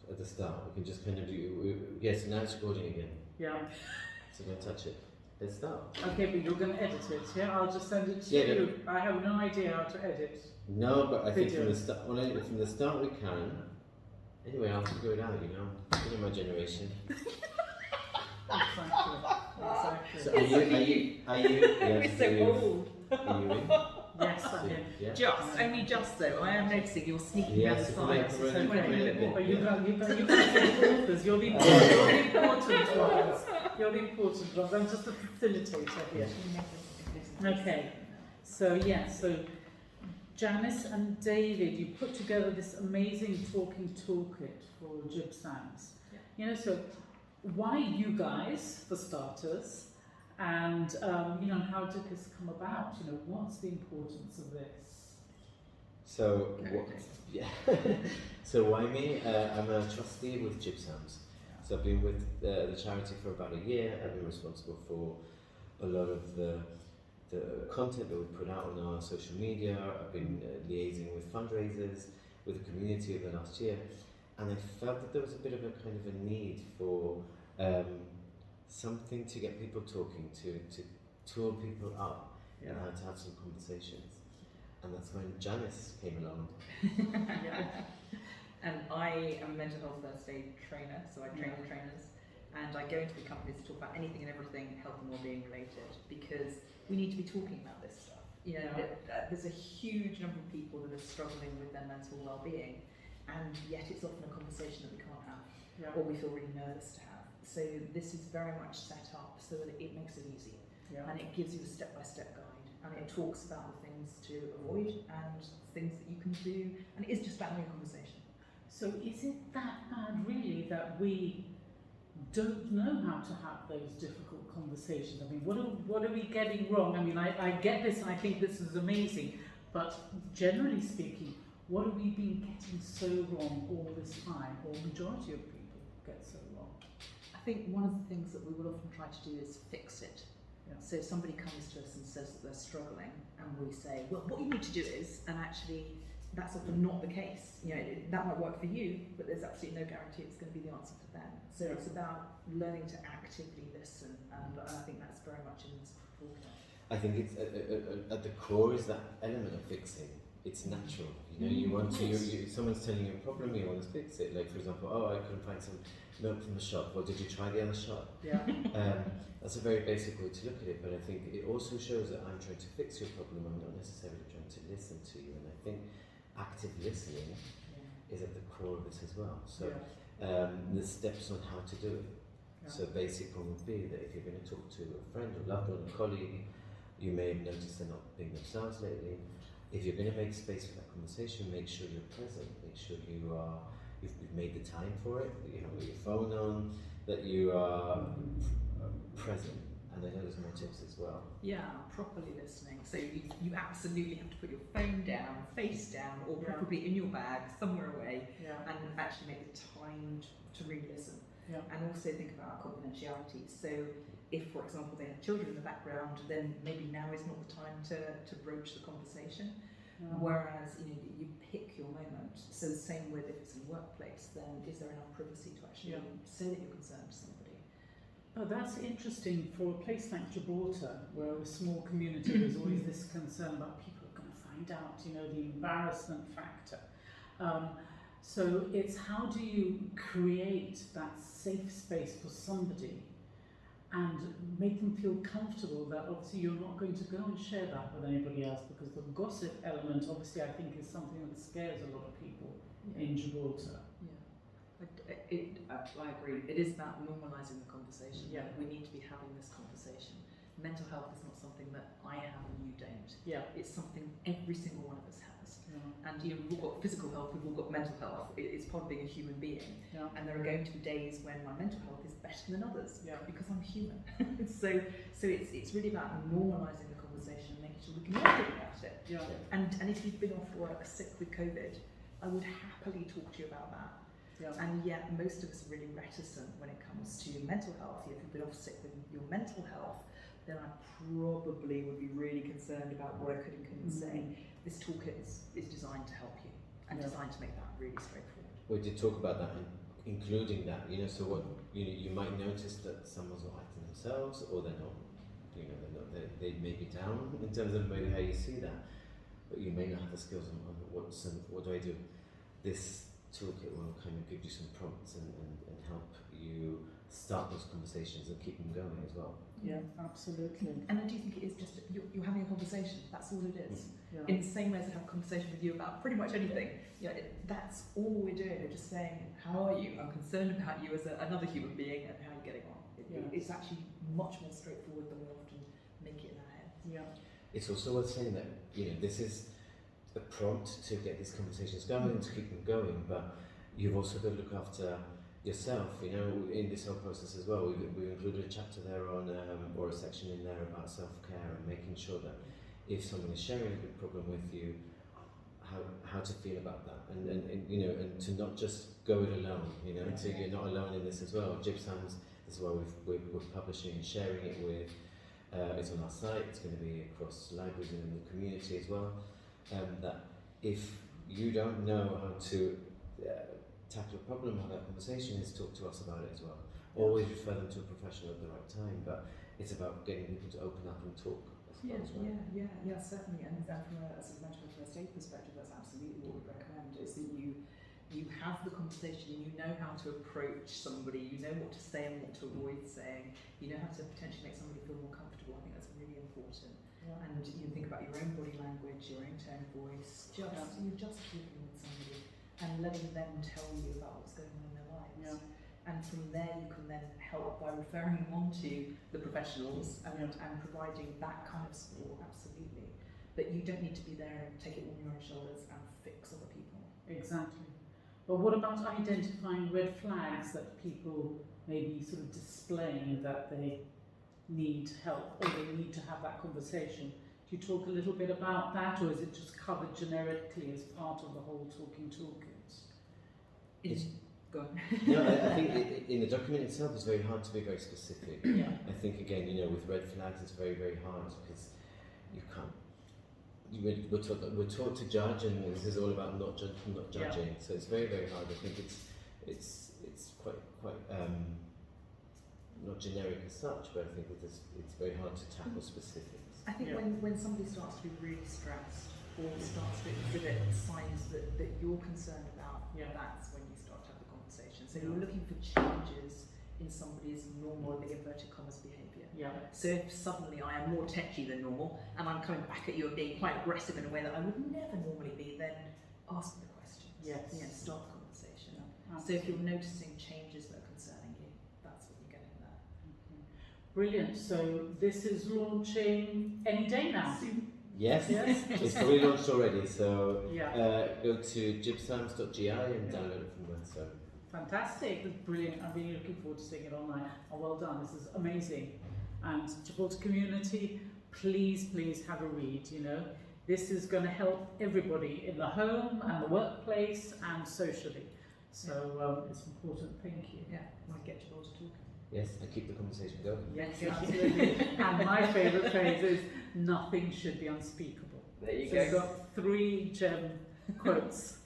at the start. We can just kind of do. Yes, now it's recording again. Yeah. So don't touch it. Let's start. Okay, but you're going to edit it, yeah? I'll just send it to you. I have no idea how to edit. No, but I think Video. from the start we can. Anyway, I'll figure it out. You know my generation. Exactly. So are you? We're so old. Are you in? Yes, I am. Yeah. Only just though. I am noticing you're sneaking down the sides. Yes, So But you got the authors. You're the important ones. You're the important ones. I'm just a facilitator here. Okay. So so Janice and David, you put together this amazing talking toolkit for GibSams. Yeah. You know, so why you guys, for starters? And how did this come about? What's the importance of this? So So why me? I'm a trustee with GibSams. So I've been with the charity for about a year. I've been responsible for a lot of the content that we put out on our social media. I've been liaising with fundraisers, with the community over the last year, and I felt that there was a bit of a kind of a need for something to get people talking, to tool people up, and how to have some conversations. And that's when Janice came along. And I am a mental health first aid trainer, so I train the trainers, and I go into the companies to talk about anything and everything health and wellbeing related, because we need to be talking about this stuff. There's a huge number of people that are struggling with their mental wellbeing, and yet it's often a conversation that we can't have, or we feel really nervous to have. So this is very much set up so that it makes it easy, and it gives you a step-by-step guide, and it talks about the things to avoid and things that you can do, and it is just about having a conversation. So is it that bad really that we don't know how to have those difficult conversations? I mean, what are we getting wrong? I mean, I get this, I think this is amazing, but generally speaking, what have we been getting so wrong all this time, or majority of people get so wrong? I think one of the things that we will often try to do is fix it. So if somebody comes to us and says that they're struggling, and we say, well, what you need to do is, and actually that's often not the case. That might work for you, but there's absolutely no guarantee it's going to be the answer for them. So it's about learning to actively listen, and I think that's very much in this report. I think it's at the core is that element of fixing. It's natural, you want to, someone's telling you a problem, you want to fix it. Like for example, I couldn't find some milk from the shop. Well, did you try the other shop? Yeah. That's a very basic way to look at it, but I think it also shows that I'm trying to fix your problem. I'm not necessarily trying to listen to you, and I think active listening is at the core of this as well. So the steps on how to do it. So basic one would be that if you're going to talk to a friend or loved one, a colleague, you may have noticed they're not being themselves lately. If you're going to make space for that conversation, make sure you're present. Make sure you've made the time for it. That you have your phone on. That you are present. And I know there's more tips as well. Yeah, properly listening. So you absolutely have to put your phone down, face down, or preferably in your bag, somewhere away, and actually make the time to really listen. And also think about confidentiality. So if, for example, they have children in the background, then maybe now is not the time to broach the conversation. Whereas you pick your moment. So the same with if it's in a workplace, then is there enough privacy to actually say that you're concerned to somebody? Oh, that's interesting. For a place like Gibraltar, where a small community, there's always this concern about people are going to find out, the embarrassment factor. So it's how do you create that safe space for somebody and make them feel comfortable that obviously you're not going to go and share that with anybody else, because the gossip element obviously I think is something that scares a lot of people in Gibraltar. I agree. It is about normalising the conversation. We need to be having this conversation. Mental health is not something that I have and you don't. It's something every single one of us has. And we've all got physical health, we've all got mental health. It's part of being a human being. And there are going to be days when my mental health is better than others because I'm human. so it's really about normalising the conversation and making sure we can all talk about it. And if you've been off work sick with COVID, I would happily talk to you about that. And yet most of us are really reticent when it comes to mental health. If you've been off sick with your mental health, then I probably would be really concerned about what I could and couldn't say. This toolkit is designed to help you and designed to make that really straightforward. We did talk about that including that, you know, so what, you know, you might notice that someone's not acting themselves, or they're not, you know, they may be down in terms of maybe how you see that, but you may not have the skills on what do I do. This toolkit will kind of give you some prompts and help you start those conversations and keep them going as well. Yeah, absolutely. And I do think it is just, you're having a conversation, that's all it is. Yeah. In the same way as I have a conversation with you about pretty much anything, you know, that's all we're doing. We're just saying, how are you? I'm concerned about you as another human being and how you're getting on. It's actually much more straightforward than we often make it in our heads. Yeah. It's also worth saying that, you know, this is a prompt to get these conversations going and to keep them going, but you've also got to look after yourself, you know, in this whole process as well. We've included a chapter there on, or a section in there about self-care and making sure that if someone is sharing a big problem with you, how to feel about that, and you know, and to not just go it alone, you know, so you're not alone in this as well. GibSams, this is why we're publishing and sharing it with, it's on our site, it's going to be across libraries and in the community as well, that if you don't know how to tackle a problem, have that conversation, is talk to us about it as well. Always refer them to a professional at the right time, but it's about getting people to open up and talk. Yeah, certainly. And from as a mental first aid perspective, that's absolutely what we recommend, is that you have the conversation, you know how to approach somebody, you know what to say and what to avoid saying, you know how to potentially make somebody feel more comfortable. I think that's really important. Yeah. And you think about your own body language, your own tone of voice, you're just talking with somebody and letting them tell you about what's going on in their lives. Yeah. And from there you can then help by referring them on to the professionals and providing that kind of support, absolutely. But you don't need to be there and take it all on your own shoulders and fix other people. Exactly. But what about identifying red flags that people may be sort of displaying that they need help or they need to have that conversation? Do you talk a little bit about that, or is it just covered generically as part of the whole talking toolkit? Go on. No, I think in the document itself it's very hard to be very specific. Yeah. I think again, you know, with red flags it's very, very hard because you can't. We're taught to judge, and this is all about not judging. Yeah. So it's very, very hard. I think it's quite not generic as such, but I think it's very hard to tackle specifics. I think when somebody starts to be really stressed or starts to exhibit signs that you're concerned about, that's when you start to have the conversation. So you're looking for changes in somebody's normal, big inverted commas, behaviour. Yeah. So if suddenly I am more techy than normal and I'm coming back at you and being quite aggressive in a way that I would never normally be, then ask me the questions. Yes. Start the conversation. Yeah. So if you're noticing changes that are concerning you, that's what you're getting there. Okay. Brilliant. So this is launching any day now. Yes. It's probably launched already. So go to gibsams.gi and download it from there. So. Fantastic, that's brilliant. I'm really looking forward to seeing it online. Oh, well done, this is amazing. And Gibraltar community, please have a read, you know. This is going to help everybody in the home and the workplace and socially. So it's important, thank you. Yeah, might get Gibraltar talking. Yes, and keep the conversation going. Yes, absolutely. And my favourite phrase is, nothing should be unspeakable. There you go. You've got 3 gem quotes.